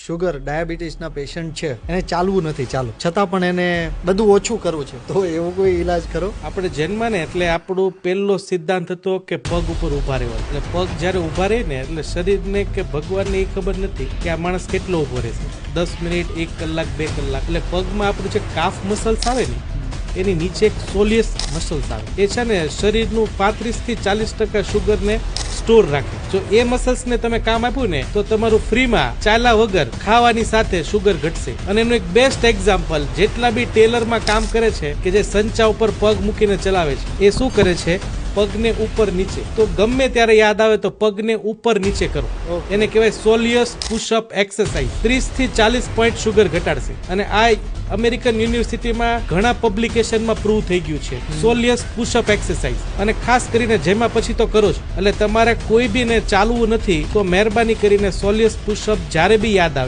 Sugar ડાયાબિટીસના patient છે, એને ચાલવું નથી ચાલુ, છતાં પણ એને બધું ઓછું કરવું છે, તો એવો કોઈ ઈલાજ કરો? આપણે જન્મ ને એટલે આપણો પહેલો સિદ્ધાંત હતો કે પગ ઉપર ઉભા રહેવા. એટલે પગ જ્યારે ઉભા રહે ને એટલે શરીરને કે ભગવાનને એ ખબર નથી કે આ માણસ કેટલો ઉભો રહેશે, 10 મિનિટ, 1 કલાક, 2 કલાક. એટલે પગમાં આપણું જે કાફ મસલ્સ આવે ને એની નીચે એક સોલિયસ મસલ્સ આવે, એ છે ને શરીરનું 35 થી 40% શુગરને સ્ટોર રાખે. જો એ મસલ્સને તમે કામ આપ્યું ને તો તમારું ફ્રીમાં ચાલ્યા વગર ખાવાની સાથે શુગર ઘટશે. અને એનું એક બેસ્ટ એક્ઝામ્પલ, જેટલા બી ટેલરમાં કામ કરે છે કે જે સંચા ઉપર પગ મૂકીને ચલાવે છે, એ શું કરે છે? પગને ઉપર નીચે. તો ગમે ત્યારે યાદ આવે તો પગને ઉપર નીચે કરો, એને કહેવાય સોલિયસ પુશઅપ એક્સરસાઇઝ. 30 થી 40 પોઈન્ટ શુગર ઘટાડશે. અને આ અમેરિકન યુનિવર્સિટીમાં ઘણા પબ્લિકેશનમાં પ્રૂવ થઈ ગયું છે, સોલિયસ પુશઅપ એક્સરસાઇઝ. અને ખાસ કરીને જેમાં પછી તો કરો જ, એટલે તમારે કોઈ બી ને ચાલવું નથી તો મહેરબાની કરીને સોલિયસ પુશઅપ જ્યારે બી યાદ આવે